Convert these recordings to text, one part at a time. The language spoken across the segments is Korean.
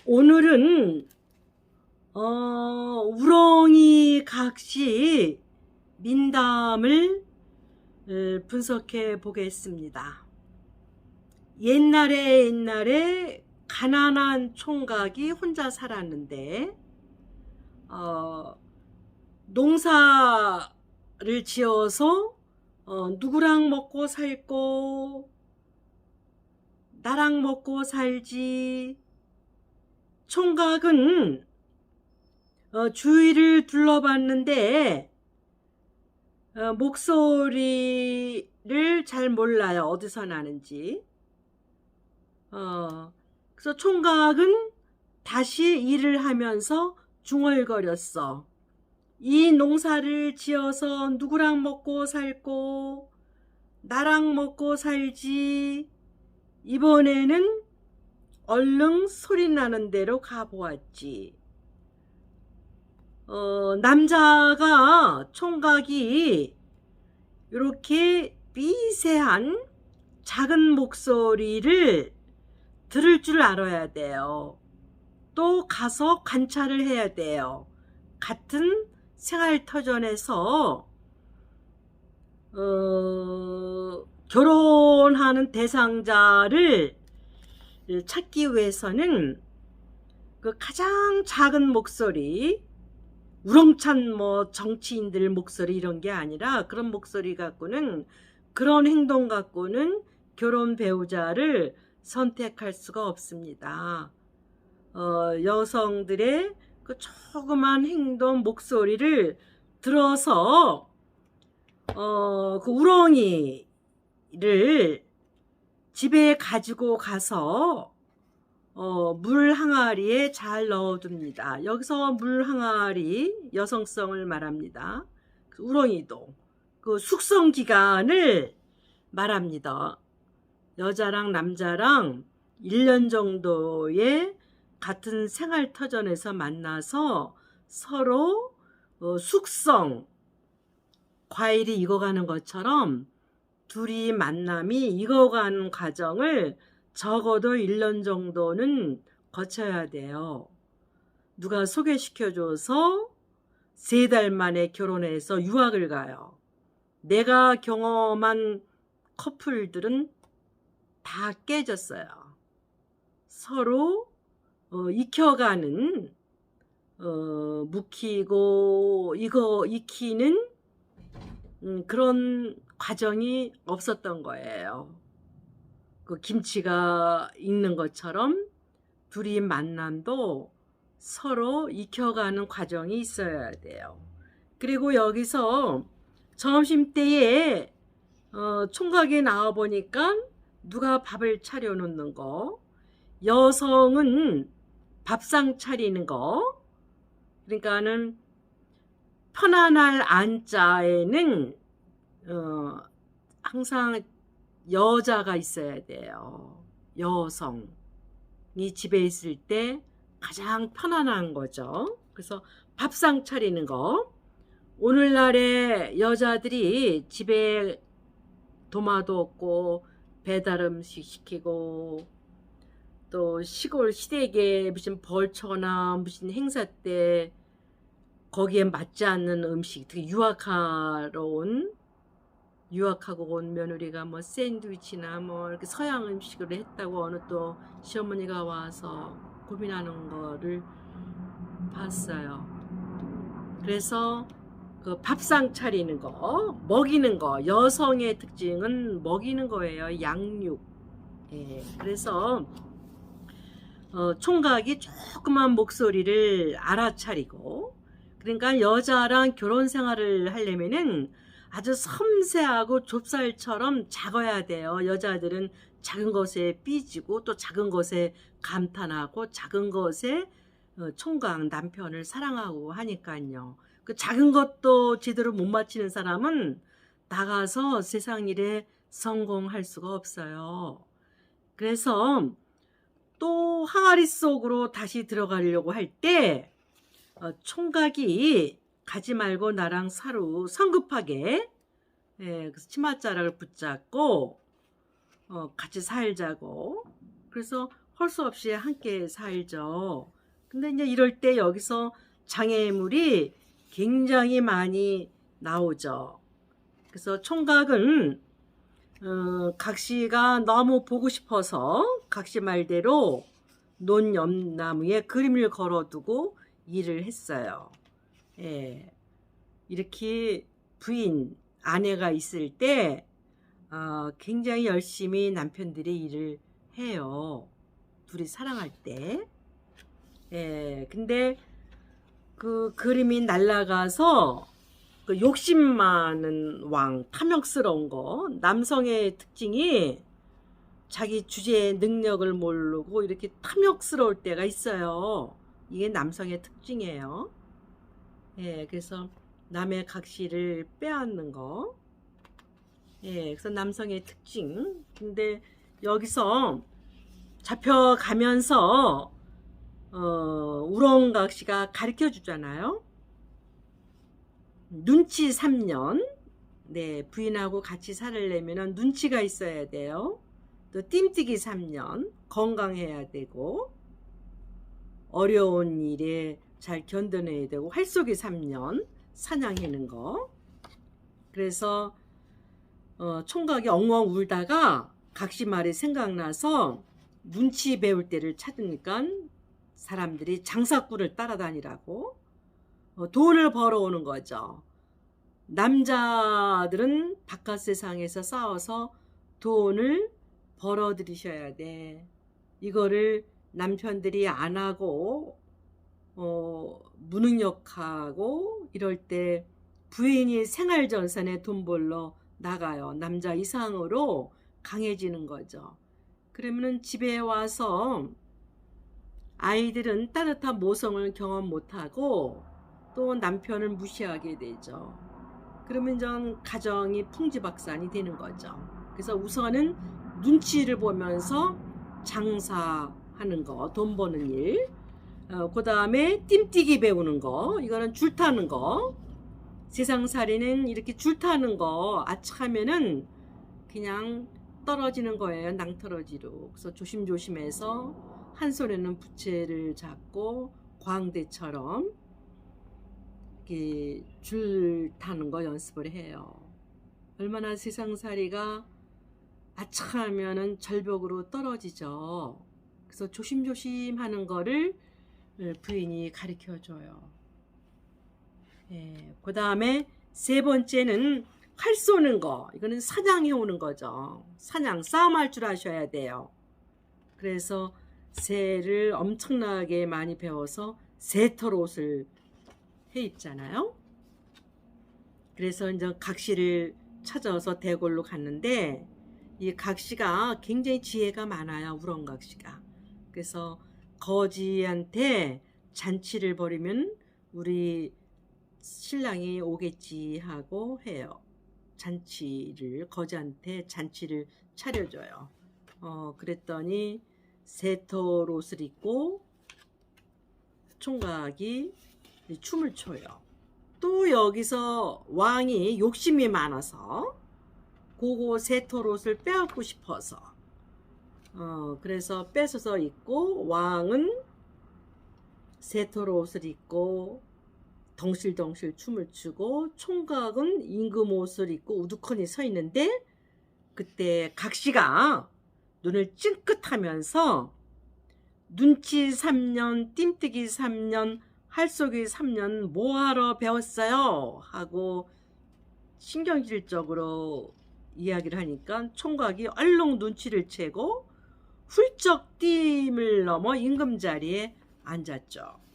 오늘은 우렁이 각시 민담을 분석해 보겠습니다. 옛날에 가난한 총각이 혼자 살았는데 농사를 지어서 누구랑 먹고 살고 나랑 먹고 살지. 총각은 주위를 둘러봤는데 목소리를 잘 몰라요. 어디서 나는지. 그래서 총각은 다시 일을 하면서 중얼거렸어. 이 농사를 지어서 누구랑 먹고 살고 나랑 먹고 살지. 이번에는 얼른 소리 나는 대로 가보았지. 남자가 총각이 이렇게 미세한 작은 목소리를 들을 줄 알아야 돼요. 또 가서 관찰을 해야 돼요. 같은 생활터전에서 결혼하는 대상자를 찾기 위해서는 그 가장 작은 목소리, 우렁찬 정치인들 목소리 이런 게 아니라 그런 목소리 갖고는, 그런 행동 갖고는 결혼 배우자를 선택할 수가 없습니다. 여성들의 그 조그만 행동 목소리를 들어서 그 우렁이를 집에 가지고 가서 물 항아리에 잘 넣어둡니다. 여기서 물 항아리, 여성성을 말합니다. 우렁이도 그 숙성 기간을 말합니다. 여자랑 남자랑 1년 정도의 같은 생활터전에서 만나서 서로 숙성, 과일이 익어가는 것처럼 둘이 만남이 익어가는 과정을 적어도 1년 정도는 거쳐야 돼요. 누가 소개시켜줘서 3달 만에 결혼해서 유학을 가요. 내가 경험한 커플들은 다 깨졌어요. 서로 익혀가는, 묵히고 익히는 그런 과정이 없었던 거예요. 그 김치가 익는 것처럼 둘이 만남도 서로 익혀가는 과정이 있어야 돼요. 그리고 여기서 점심때에 총각이 나와 보니까 누가 밥을 차려 놓는 거, 여성은 밥상 차리는 거, 그러니까는 편안할 안자에는 항상 여자가 있어야 돼요. 여성이 집에 있을 때 가장 편안한 거죠. 그래서 밥상 차리는 거. 오늘날의 여자들이 집에 도마도 없고 배달 음식 시키고, 또 시골 시댁에 무슨 벌초나 무슨 행사 때 거기에 맞지 않는 음식, 특히 유학하고 온 며느리가 샌드위치나 이렇게 서양 음식으로 했다고 어느 또 시어머니가 와서 고민하는 거를 봤어요. 그래서 그 밥상 차리는 거, 먹이는 거, 여성의 특징은 먹이는 거예요. 양육. 예, 그래서 총각이 조그만 목소리를 알아차리고, 그러니까 여자랑 결혼 생활을 하려면은 아주 섬세하고 좁쌀처럼 작아야 돼요. 여자들은 작은 것에 삐지고 또 작은 것에 감탄하고 작은 것에 총각 남편을 사랑하고 하니까요. 그 작은 것도 제대로 못 맞히는 사람은 나가서 세상 일에 성공할 수가 없어요. 그래서 또 항아리 속으로 다시 들어가려고 할 때 총각이 가지 말고 나랑 사루 성급하게, 그래서 치맛자락을 붙잡고 같이 살자고. 그래서 할 수 없이 함께 살죠. 근데 이제 이럴 때 여기서 장애물이 굉장히 많이 나오죠. 그래서 총각은 각시가 너무 보고 싶어서 각시 말대로 논염나무에 그림을 걸어두고 일을 했어요. 예, 이렇게 부인, 아내가 있을 때 굉장히 열심히 남편들이 일을 해요. 둘이 사랑할 때. 예, 근데 그 그림이 날아가서 그 욕심 많은 왕, 탐욕스러운 거, 남성의 특징이 자기 주제의 능력을 모르고 이렇게 탐욕스러울 때가 있어요. 이게 남성의 특징이에요. 예, 그래서 남의 각시를 빼앗는 거. 예, 그래서 남성의 특징. 근데 여기서 잡혀가면서 우렁각시가 가르쳐 주잖아요. 눈치 3년. 네, 부인하고 같이 살려면 눈치가 있어야 돼요. 또 띠뛰기 3년. 건강해야 되고, 어려운 일에 잘 견뎌내야 되고, 활쏘기 3년. 사냥하는 거. 그래서 총각이 엉엉 울다가 각시 말이 생각나서 눈치 배울 때를 찾으니까 사람들이 장사꾼을 따라다니라고 돈을 벌어오는 거죠. 남자들은 바깥 세상에서 싸워서 돈을 벌어들이셔야 돼. 이거를 남편들이 안 하고 무능력하고 이럴 때 부인이 생활전선에 돈 벌러 나가요. 남자 이상으로 강해지는 거죠. 그러면은 집에 와서 아이들은 따뜻한 모성을 경험 못하고 또 남편을 무시하게 되죠. 그러면 전 가정이 풍지박산이 되는 거죠. 그래서 우선은 눈치를 보면서 장사하는 거, 돈 버는 일. 그 다음에 띠뛰기 배우는 거, 이거는 줄 타는 거. 세상살이는 이렇게 줄 타는 거 아차하면은 그냥 떨어지는 거예요. 낭떠러지로. 그래서 조심조심해서 한 손에는 부채를 잡고 광대처럼 이렇게 줄 타는 거 연습을 해요. 얼마나 세상살이가 아차하면은 절벽으로 떨어지죠. 그래서 조심조심 하는 거를 부인이 가르쳐 줘요. 예, 그 다음에 세 번째는 활 쏘는 거. 이거는 사냥해 오는 거죠. 사냥, 싸움할 줄 아셔야 돼요. 그래서 새를 엄청나게 많이 배워서 새털 옷을 해 입잖아요. 그래서 이제 각시를 찾아서 대궐로 갔는데 이 각시가 굉장히 지혜가 많아요. 우렁각시가. 그래서 거지한테 잔치를 벌이면 우리 신랑이 오겠지 하고 해요. 잔치를, 거지한테 잔치를 차려줘요. 그랬더니 새털 옷을 입고 총각이 춤을 춰요. 또 여기서 왕이 욕심이 많아서 그거 새털 옷을 빼앗고 싶어서 그래서 뺏어서 입고 왕은 새털 옷을 입고 덩실덩실 춤을 추고 총각은 임금 옷을 입고 우두커니 서 있는데 그때 각시가 눈을 찡긋하면서 눈치 3년, 띠뛰기 3년, 활쏘기 3년 뭐하러 배웠어요? 하고 신경질적으로 이야기를 하니까 총각이 얼른 눈치를 채고 훌쩍 띠을 넘어 임금 자리에 앉았죠.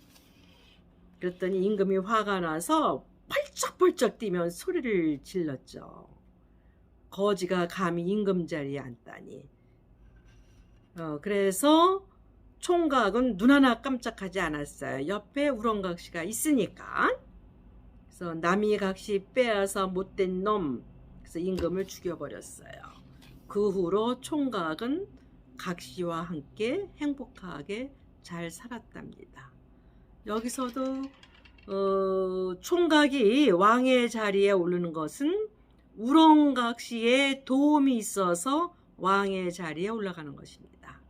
그랬더니 임금이 화가 나서 펄쩍펄쩍 뛰면 소리를 질렀죠. 거지가 감히 임금 자리에 앉다니. 그래서 총각은 눈 하나 깜짝하지 않았어요. 옆에 우렁각시가 있으니까. 그래서 남이 각시 빼앗아 못된 놈. 그래서 임금을 죽여버렸어요. 그 후로 총각은 각시와 함께 행복하게 잘 살았답니다. 여기서도 총각이 왕의 자리에 오르는 것은 우렁각시의 도움이 있어서 왕의 자리에 올라가는 것입니다.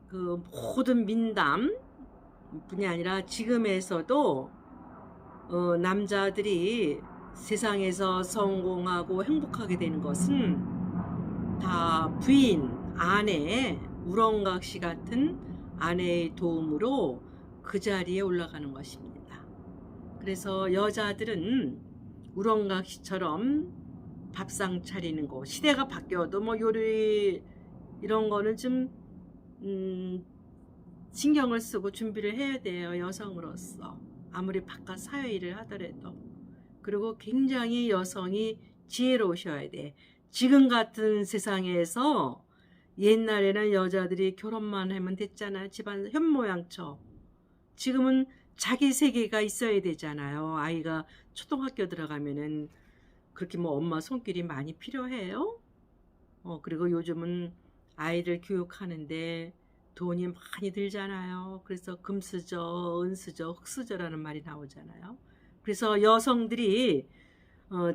그 모든 민담 뿐이 아니라 지금에서도 남자들이 세상에서 성공하고 행복하게 되는 것은 다 부인, 아내, 우렁각시 같은 아내의 도움으로 그 자리에 올라가는 것입니다. 그래서 여자들은 우렁각시처럼 밥상 차리는 거, 시대가 바뀌어도 뭐 요리 이런 거는 좀 신경을 쓰고 준비를 해야 돼요. 여성으로서 아무리 바깥 사회일을 하더라도. 그리고 굉장히 여성이 지혜로우셔야 돼. 지금 같은 세상에서 옛날에는 여자들이 결혼만 하면 됐잖아요. 집안 현모양처. 지금은 자기 세계가 있어야 되잖아요. 아이가 초등학교 들어가면은 그렇게 뭐 엄마 손길이 많이 필요해요. 그리고 요즘은 아이를 교육하는데 돈이 많이 들잖아요. 그래서 금수저, 은수저, 흙수저라는 말이 나오잖아요. 그래서 여성들이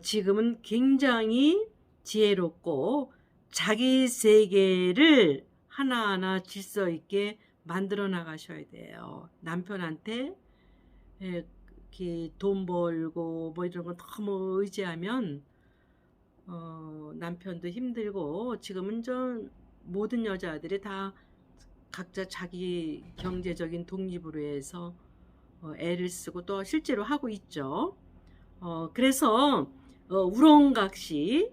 지금은 굉장히 지혜롭고 자기 세계를 하나하나 질서 있게 만들어 나가셔야 돼요. 남편한테 이렇게 돈 벌고 뭐 이런 거 너무 의지하면 남편도 힘들고, 지금은 모든 여자들이 다 각자 자기 경제적인 독립으로 해서 애를 쓰고 또 실제로 하고 있죠. 그래서 우렁각시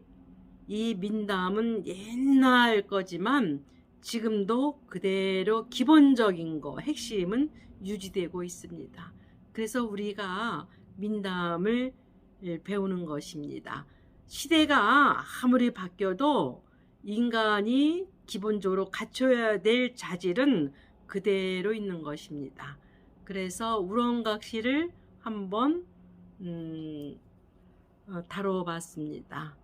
이 민담은 옛날 거지만 지금도 그대로 기본적인 거, 핵심은 유지되고 있습니다. 그래서 우리가 민담을 배우는 것입니다. 시대가 아무리 바뀌어도 인간이 기본적으로 갖춰야 될 자질은 그대로 있는 것입니다. 그래서 우렁각시를 한번 다뤄봤습니다.